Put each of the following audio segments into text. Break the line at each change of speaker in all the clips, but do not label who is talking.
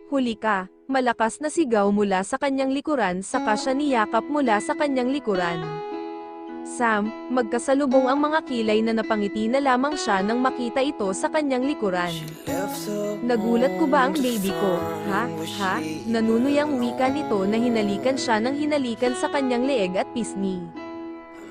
Huli ka, malakas na sigaw mula sa kanyang likuran saka siya niyakap mula sa kanyang likuran. Sam, magkasalubong ang mga kilay na napangiti na lamang siya nang makita ito sa kanyang likuran. Nagulat ko ba ang baby ko, ha? Nanunuyang wika nito na hinalikan siya ng hinalikan sa kanyang leeg at pisngi.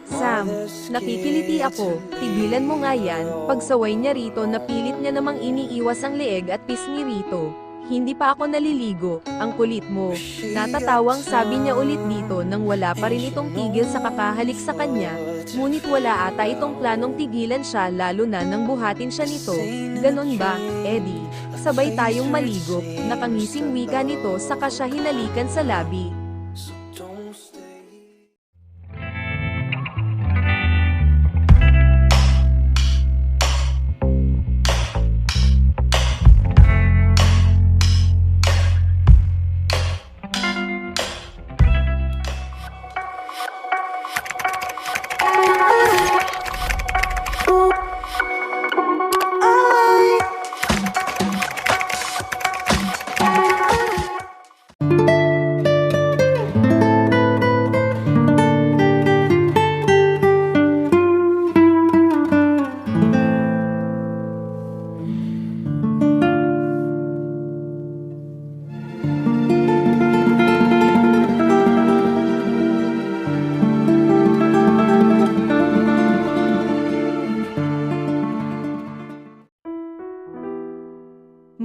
Sam, nakikiliti ako, tigilan mo nga yan. Pagsaway niya rito na pilit niya namang iniiwas ang leeg at pisngi rito. Hindi pa ako naliligo, ang kulit mo. Natatawang sabi niya ulit dito nang wala pa rin itong tigil sa kakahalik sa kanya. Ngunit wala ata itong planong tigilan siya lalo na nang buhatin siya nito. Ganon ba, Eddie? Sabay tayong maligo, nakangising wika nito saka siya hinalikan sa labi.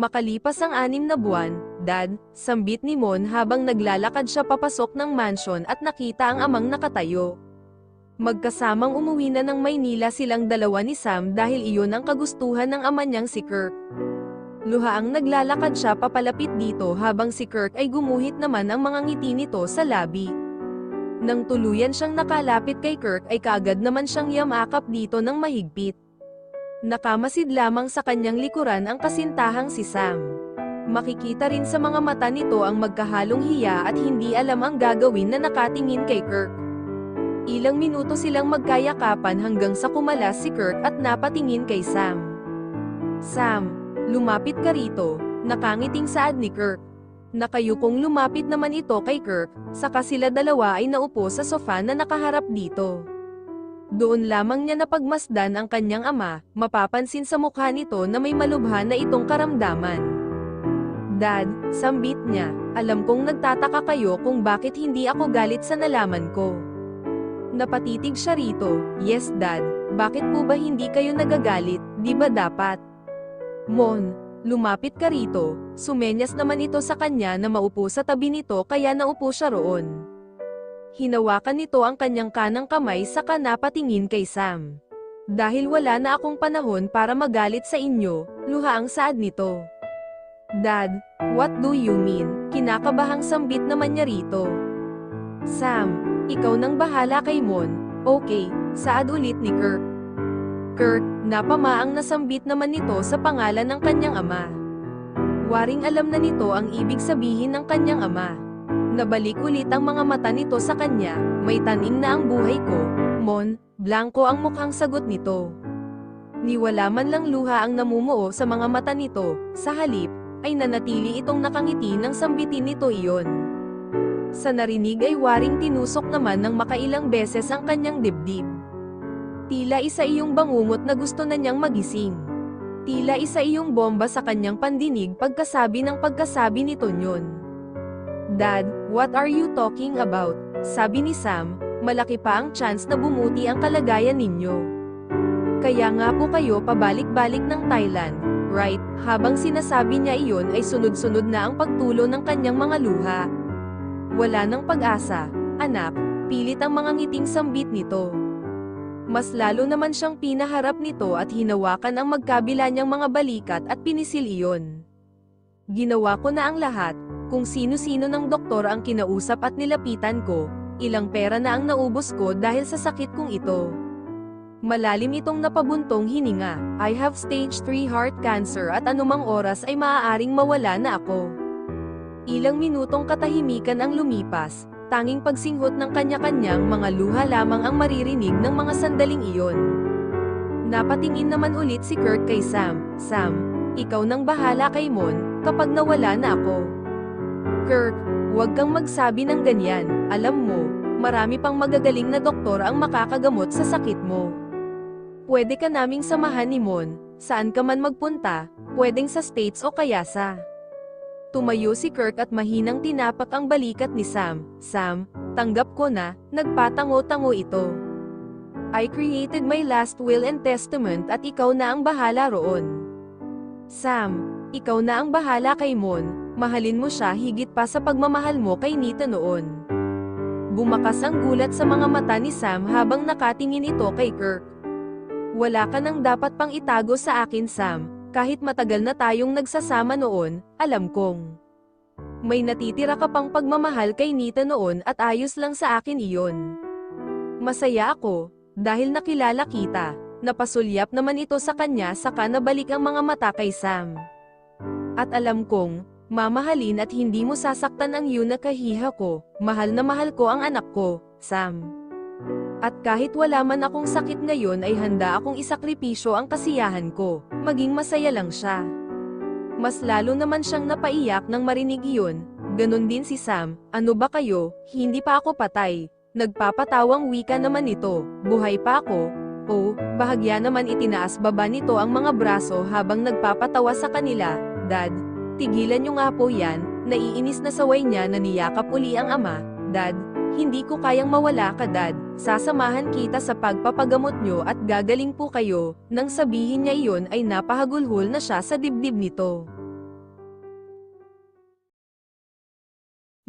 Makalipas ang 6 na buwan, Dad, sambit ni Mon habang naglalakad siya papasok ng mansyon at nakita ang amang nakatayo. Magkasamang umuwi na ng Maynila silang dalawa ni Sam dahil iyon ang kagustuhan ng ama niyang si Kirk. Luhaang naglalakad siya papalapit dito habang si Kirk ay gumuhit naman ang mga ngiti nito sa labi. Nang tuluyan siyang nakalapit kay Kirk ay kaagad naman siyang yamakap dito ng mahigpit. Nakamasid lamang sa kanyang likuran ang kasintahang si Sam. Makikita rin sa mga mata nito ang magkahalong hiya at hindi alam ang gagawin na nakatingin kay Kirk. Ilang minuto silang magkayakapan hanggang sa kumalas si Kirk at napatingin kay Sam. Sam, lumapit ka rito, nakangiting saad ni Kirk. Nakayukong lumapit naman ito kay Kirk, saka sila dalawa ay naupo sa sofa na nakaharap dito. Doon lamang niya napagmasdan ang kanyang ama, mapapansin sa mukha nito na may malubha na itong karamdaman. Dad, sambit niya, alam kong nagtataka kayo kung bakit hindi ako galit sa nalaman ko. Napatitig siya rito, yes Dad, bakit po ba hindi kayo nagagalit, di ba dapat? Mon, lumapit ka rito, sumenyas naman ito sa kanya na maupo sa tabi nito kaya naupo siya roon. Hinawakan nito ang kanyang kanang kamay saka napatingin kay Sam. Dahil wala na akong panahon para magalit sa inyo, luha ang saad nito. Dad, what do you mean? Kinakabahang sambit naman niya rito. Sam, ikaw nang bahala kay Mon, okay, saad ulit ni Kirk. Kirk, napamaang nasambit naman nito sa pangalan ng kanyang ama. Waring alam na nito ang ibig sabihin ng kanyang ama. Nabalik ulit ang mga mata nito sa kanya, may taning na ang buhay ko, Mon, blanko ang mukhang sagot nito. Niwala man lang luha ang namumuo sa mga mata nito, sa halip, ay nanatili itong nakangiti ng sambitin nito iyon. Sa narinig ay waring tinusok naman ng makailang beses ang kanyang dibdib. Tila isa iyong bangungot na gusto na niyang magising. Tila isa iyong bomba sa kanyang pandinig pagkasabi nito nyon. Dad, what are you talking about? Sabi ni Sam, malaki pa ang chance na bumuti ang kalagayan ninyo. Kaya nga po kayo pabalik-balik ng Thailand, right? Habang sinasabi niya iyon ay sunod-sunod na ang pagtulo ng kanyang mga luha. Wala nang pag-asa, anak, pilit ang mga ngiting sambit nito. Mas lalo naman siyang pinaharap nito at hinawakan ang magkabila niyang mga balikat at pinisil iyon. Ginawa ko na ang lahat. Kung sino-sino ng doktor ang kinausap at nilapitan ko, ilang pera na ang naubos ko dahil sa sakit kong ito. Malalim itong napabuntong hininga, I have stage 3 heart cancer at anumang oras ay maaaring mawala na ako. Ilang minutong katahimikan ang lumipas, tanging pagsinghot ng kanya-kanyang mga luha lamang ang maririnig ng mga sandaling iyon. Napatingin naman ulit si Kirk kay Sam, Sam, ikaw nang bahala kay Mon, kapag nawala na ako. Kirk, huwag kang magsabi ng ganyan. Alam mo, marami pang magagaling na doktor ang makakagamot sa sakit mo. Pwede ka naming samahan ni Mon, saan ka man magpunta, pwedeng sa States o kaya sa... Tumayo si Kirk at mahinang tinapak ang balikat ni Sam. Sam, tanggap ko na, nagpatango-tango ito. I created my last will and testament at ikaw na ang bahala roon. Sam, ikaw na ang bahala kay Mon, mahalin mo siya higit pa sa pagmamahal mo kay Nita noon. Bumakas ang gulat sa mga mata ni Sam habang nakatingin ito kay Kirk. Wala ka nang dapat pang itago sa akin, Sam, kahit matagal na tayong nagsasama noon, alam kong may natitira ka pang pagmamahal kay Nita noon at ayos lang sa akin iyon. Masaya ako, dahil nakilala kita, napasulyap naman ito sa kanya saka nabalik ang mga mata kay Sam. At alam kong, mamahalin at hindi mo sasaktan ang iyong nakahiha ko, mahal na mahal ko ang anak ko, Sam. At kahit wala man akong sakit ngayon ay handa akong isakripisyo ang kasiyahan ko, maging masaya lang siya. Mas lalo naman siyang napaiyak nang marinig iyon, ganun din si Sam, ano ba kayo, hindi pa ako patay, nagpapatawang wika naman ito, buhay pa ako, oh, bahagya naman itinaas baba nito ang mga braso habang nagpapatawa sa kanila, Dad, tigilan niyo nga po yan, naiinis na saway niya na niyakap uli ang ama, Dad, hindi ko kayang mawala ka, Dad, sasamahan kita sa pagpapagamot nyo at gagaling po kayo, nang sabihin niya iyon ay napahagulhol na siya sa dibdib nito.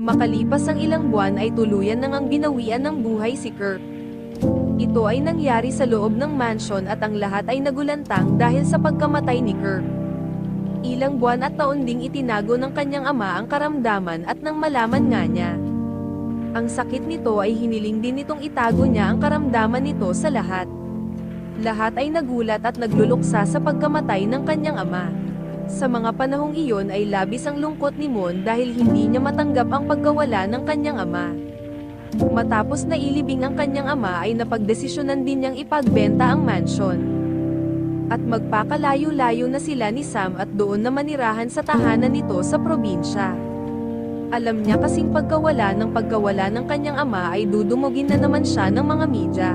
Makalipas ang ilang buwan ay tuluyan nang binawian ng buhay si Kirk. Ito ay nangyari sa loob ng mansion at ang lahat ay nagulantang dahil sa pagkamatay ni Kirk. Ilang buwan at taon ding itinago ng kanyang ama ang karamdaman at nang malaman nga niya ang sakit nito ay hiniling din nitong itago niya ang karamdaman nito sa lahat. Lahat ay nagulat at nagluluksa sa pagkamatay ng kanyang ama. Sa mga panahong iyon ay labis ang lungkot ni Mon dahil hindi niya matanggap ang pagkawala ng kanyang ama. Matapos na ilibing ang kanyang ama ay napagdesisyonan din niyang ipagbenta ang mansion. At magpakalayo-layo na sila ni Sam at doon na manirahan sa tahanan nito sa probinsya. Alam niya kasing pagkawala ng kanyang ama ay dudumugin na naman siya ng mga media.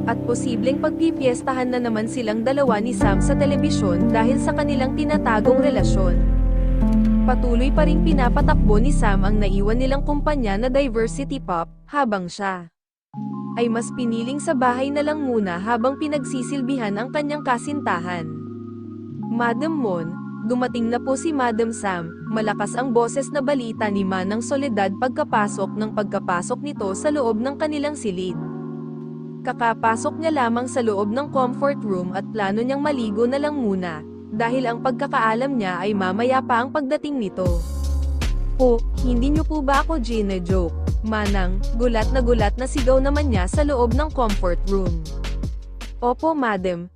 At posibleng pagpipiestahan na naman silang dalawa ni Sam sa telebisyon dahil sa kanilang tinatagong relasyon. Patuloy pa ring pinapatakbo ni Sam ang naiwan nilang kumpanya na Diversity Pop, habang siya ay mas piniling sa bahay na lang muna habang pinagsisilbihan ang kanyang kasintahan. Madam Mon, dumating na po si Madam Sam, malakas ang boses na balita ni Manang Soledad pagkapasok nito sa loob ng kanilang silid. Kakapasok niya lamang sa loob ng comfort room at plano niyang maligo na lang muna, dahil ang pagkakaalam niya ay mamaya pa ang pagdating nito. Oh, hindi niyo po ba ako gine-joke? Manang, gulat na sigaw naman niya sa loob ng comfort room. Opo madam,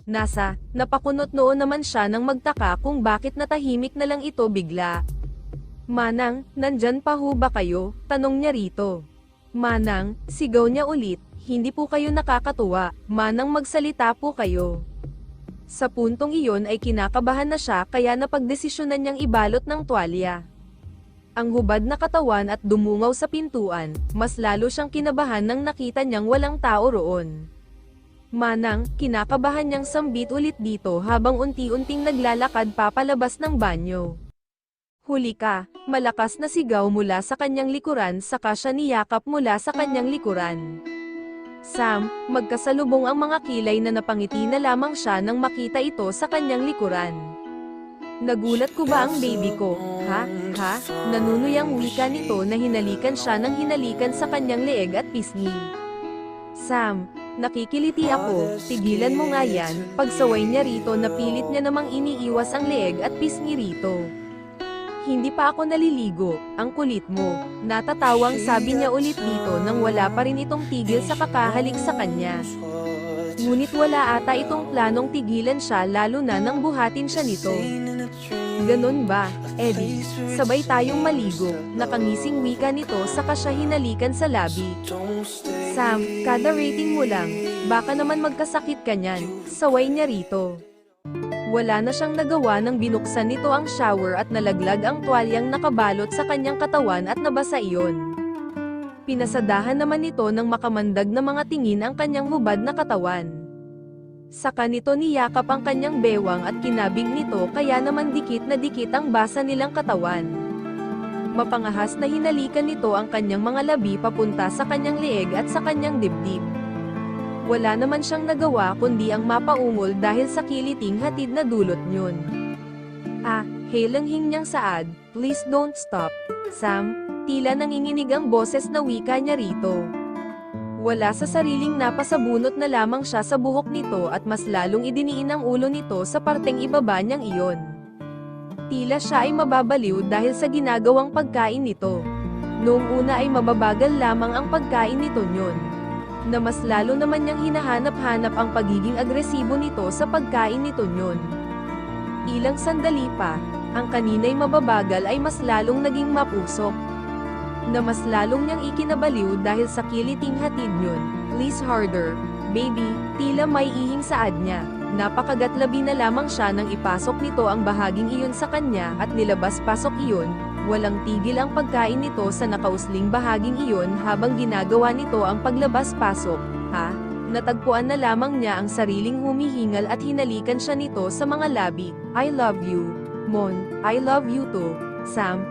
napakunot noon naman siya nang magtaka kung bakit natahimik na lang ito bigla. Manang, nandyan pa ho ba kayo? Tanong niya rito. Manang, sigaw niya ulit, hindi po kayo nakakatuwa, Manang magsalita po kayo. Sa puntong iyon ay kinakabahan na siya kaya napagdesisyonan niyang ibalot ng tuwalya ang hubad na katawan at dumungaw sa pintuan, mas lalo siyang kinabahan nang nakita niyang walang tao roon. Manang, kinakabahan niyang sambit ulit dito habang unti-unting naglalakad papalabas ng banyo. Huli ka, malakas na sigaw mula sa kanyang likuran saka siya niyakap mula sa kanyang likuran. Sam, magkasalubong ang mga kilay na napangiti na lamang siya nang makita ito sa kanyang likuran. Nagulat ko ba ang baby ko? Ha? Nanunuyang wika nito na hinalikan siya ng hinalikan sa kanyang leeg at pisngi. Sam, nakikiliti ako, tigilan mo nga yan, pagsaway niya rito na pilit niya namang iniiwas ang leeg at pisngi rito. Hindi pa ako naliligo, ang kulit mo, natatawang sabi niya ulit dito nang wala pa rin itong tigil sa kakahalik sa kanya. Ngunit wala ata itong planong tigilan siya lalo na nang buhatin siya nito. Ganon ba, Eddie? Sabay tayong maligo, nakangising wika nito saka siya hinalikan sa labi. Sam, kada rating mo lang, baka naman magkasakit ka niyan, saway niya rito. Wala na siyang nagawa nang binuksan nito ang shower at nalaglag ang tuwalyang nakabalot sa kanyang katawan at nabasa iyon. Pinasadahan naman nito ng makamandag na mga tingin ang kanyang hubad na katawan. Saka nito niyakap ang kanyang bewang at kinabig nito kaya naman dikit na dikit ang basa nilang katawan. Mapangahas na hinalikan nito ang kanyang mga labi papunta sa kanyang leeg at sa kanyang dibdib. Wala naman siyang nagawa kundi ang mapaungol dahil sa kiliting hatid na dulot niyon. Langhing niyang saad, "Please don't stop, Sam." Tila nanginginig ang boses na wika niya rito. Wala sa sariling napasabunot na lamang siya sa buhok nito at mas lalong idiniin ang ulo nito sa parteng ibaba niyang iyon. Tila siya ay mababaliw dahil sa ginagawang pagkain nito. Noong una ay mababagal lamang ang pagkain nito nyon. Na mas lalo naman niyang hinahanap-hanap ang pagiging agresibo nito sa pagkain nito nyon. Ilang sandali pa, ang kanina'y mababagal ay mas lalong naging mapusok. Na mas lalong niyang ikinabaliw dahil sa kiliting hatid nyon. "Please harder, baby." Tila may ihing saad niya. Napakagatlabi na lamang siya nang ipasok nito ang bahaging iyon sa kanya at nilabas-pasok iyon. Walang tigil ang pagkain nito sa nakausling bahaging iyon habang ginagawa nito ang paglabas-pasok. Natagpuan na lamang niya ang sariling humihingal at hinalikan siya nito sa mga labi. "I love you, Mon. I love you too, Sam."